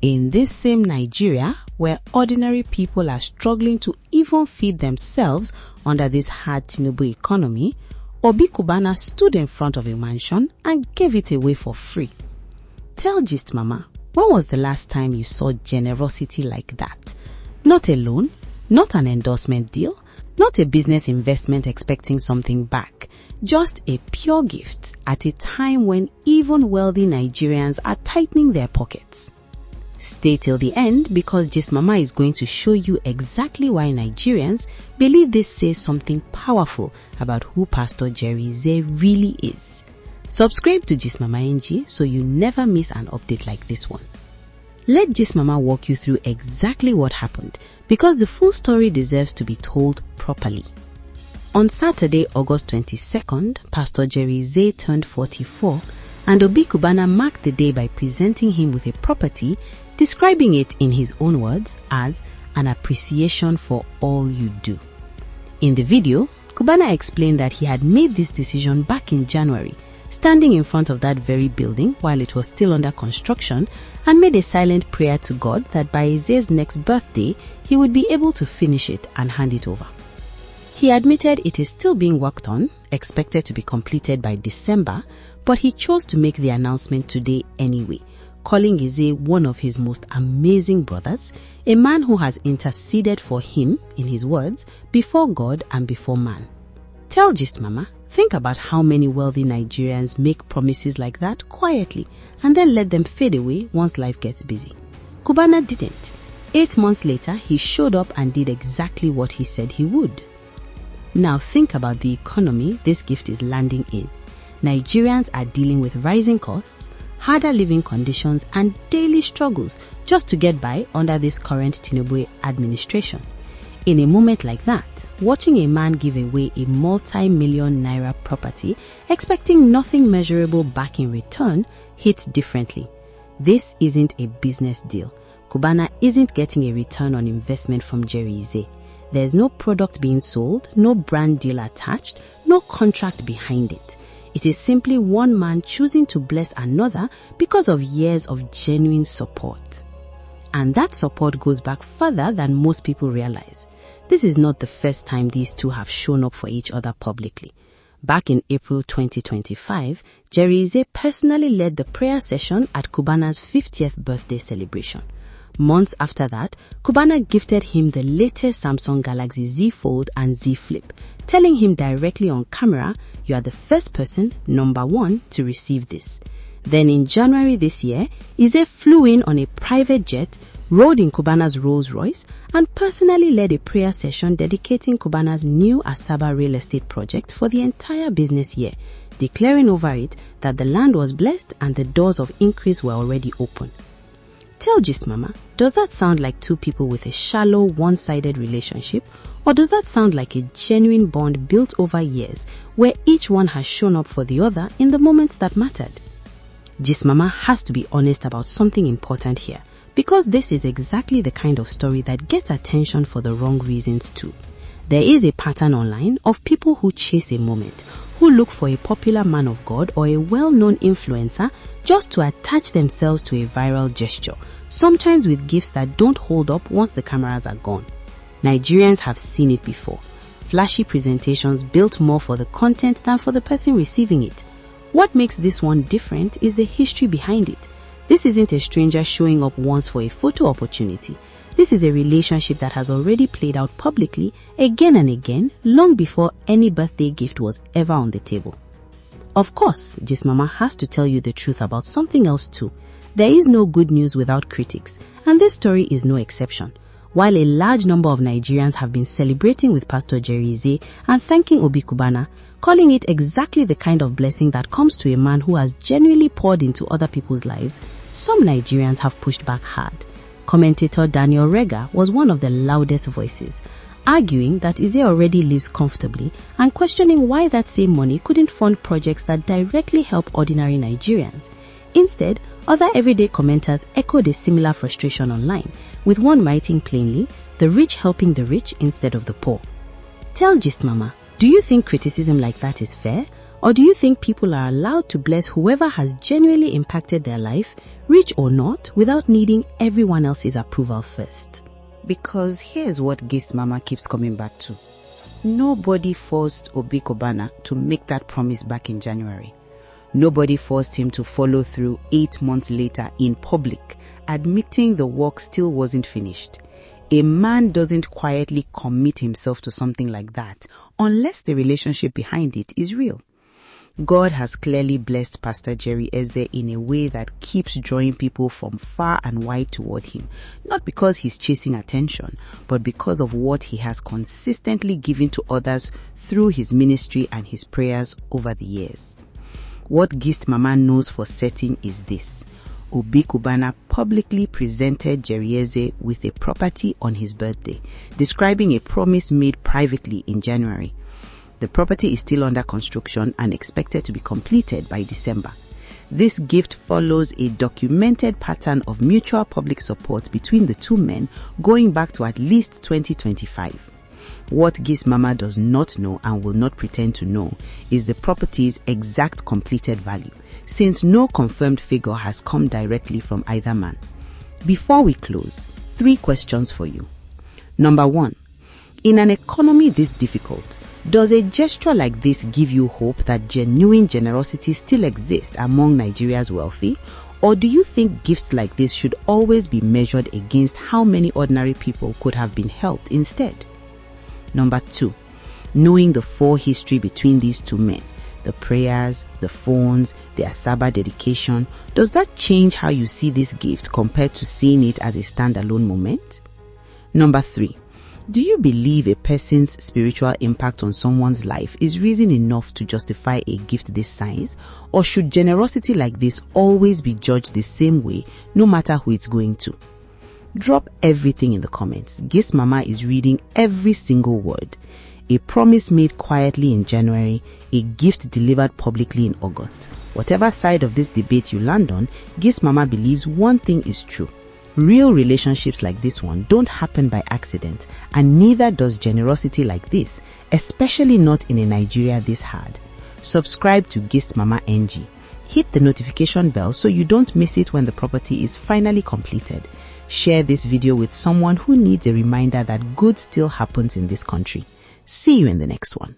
In this same Nigeria, where ordinary people are struggling to even feed themselves under this hard Tinubu economy, Obi Cubana stood in front of a mansion and gave it away for free. Tell Gist Mama, when was the last time you saw generosity like that? Not a loan, not an endorsement deal, not a business investment expecting something back. Just a pure gift at a time when even wealthy Nigerians are tightening their pockets. Stay till the end because Gist Mama is going to show you exactly why Nigerians believe this says something powerful about who Pastor Jerry Eze really is. Subscribe to Gist Mama NG so you never miss an update like this one. Let Gist Mama walk you through exactly what happened because the full story deserves to be told properly. On Saturday, August 22nd, Pastor Jerry Eze turned 44 and Obi Cubana marked the day by presenting him with a property, describing it in his own words as an appreciation for all you do. In the video, Cubana explained that he had made this decision back in January, standing in front of that very building while it was still under construction, and made a silent prayer to God that by Eze's next birthday, he would be able to finish it and hand it over. He admitted it is still being worked on, expected to be completed by December, but he chose to make the announcement today anyway, calling Eze one of his most amazing brothers, a man who has interceded for him, in his words, before God and before man. Tell Gist Mama, think about how many wealthy Nigerians make promises like that quietly and then let them fade away once life gets busy. Cubana didn't. 8 months later, he showed up and did exactly what he said he would. Now think about the economy this gift is landing in. Nigerians are dealing with rising costs, harder living conditions and daily struggles just to get by under this current Tinubu administration. In a moment like that, watching a man give away a multi-million naira property, expecting nothing measurable back in return, hits differently. This isn't a business deal. Cubana isn't getting a return on investment from Jerry Eze. There's no product being sold, no brand deal attached, no contract behind it. It is simply one man choosing to bless another because of years of genuine support. And that support goes back further than most people realize. This is not the first time these two have shown up for each other publicly. Back in April 2025, Jerry Eze personally led the prayer session at Cubana's 50th birthday celebration. Months after that, Cubana gifted him the latest Samsung Galaxy Z Fold and Z Flip, telling him directly on camera, "You are the first person, number one, to receive this." Then in January this year, Eze flew in on a private jet, rode in Cubana's Rolls Royce, and personally led a prayer session dedicating Cubana's new Asaba real estate project for the entire business year, declaring over it that the land was blessed and the doors of increase were already open. Tell Gist Mama, does that sound like two people with a shallow, one-sided relationship? Or does that sound like a genuine bond built over years where each one has shown up for the other in the moments that mattered? Gist Mama has to be honest about something important here, because this is exactly the kind of story that gets attention for the wrong reasons too. There is a pattern online of people who chase a moment, who look for a popular man of God or a well-known influencer just to attach themselves to a viral gesture, sometimes with gifts that don't hold up once the cameras are gone. Nigerians have seen it before. Flashy presentations built more for the content than for the person receiving it. What makes this one different is the history behind it. This isn't a stranger showing up once for a photo opportunity. This is a relationship that has already played out publicly again and again, long before any birthday gift was ever on the table. Of course, Gist Mama has to tell you the truth about something else too. There is no good news without critics, and this story is no exception. While a large number of Nigerians have been celebrating with Pastor Jerry Eze and thanking Obi Cubana, calling it exactly the kind of blessing that comes to a man who has genuinely poured into other people's lives, some Nigerians have pushed back hard. Commentator Daniel Rega was one of the loudest voices, arguing that Eze already lives comfortably and questioning why that same money couldn't fund projects that directly help ordinary Nigerians. Instead, other everyday commenters echoed a similar frustration online, with one writing plainly, "The rich helping the rich instead of the poor." Tell Gist Mama, do you think criticism like that is fair? Or do you think people are allowed to bless whoever has genuinely impacted their life, rich or not, without needing everyone else's approval first? Because here's what Gist Mama keeps coming back to. Nobody forced Obi Cubana to make that promise back in January. Nobody forced him to follow through 8 months later in public, admitting the work still wasn't finished. A man doesn't quietly commit himself to something like that unless the relationship behind it is real. God has clearly blessed Pastor Jerry Eze in a way that keeps drawing people from far and wide toward him, not because he's chasing attention, but because of what he has consistently given to others through his ministry and his prayers over the years. What Gist Mama knows for certain is this: Obi Cubana publicly presented Jerry Eze with a property on his birthday, describing a promise made privately in January. The property is still under construction and expected to be completed by December. This gift follows a documented pattern of mutual public support between the two men going back to at least 2025. What Gist Mama does not know and will not pretend to know is the property's exact completed value, since no confirmed figure has come directly from either man. Before we close, 3 questions for you. Number 1, in an economy this difficult, does a gesture like this give you hope that genuine generosity still exists among Nigeria's wealthy? Or do you think gifts like this should always be measured against how many ordinary people could have been helped instead? Number 2, knowing the history between these two men, the prayers, the phones, their Sabbath dedication, does that change how you see this gift compared to seeing it as a standalone moment? Number 3, do you believe a person's spiritual impact on someone's life is reason enough to justify a gift this size? Or should generosity like this always be judged the same way, no matter who it's going to? Drop everything in the comments. Gist Mama is reading every single word. A promise made quietly in January, a gift delivered publicly in August. Whatever side of this debate you land on, Gist Mama believes one thing is true. Real relationships like this one don't happen by accident, and neither does generosity like this, especially not in a Nigeria this hard. Subscribe to Gist Mama NG. Hit the notification bell so you don't miss it when the property is finally completed. Share this video with someone who needs a reminder that good still happens in this country. See you in the next one.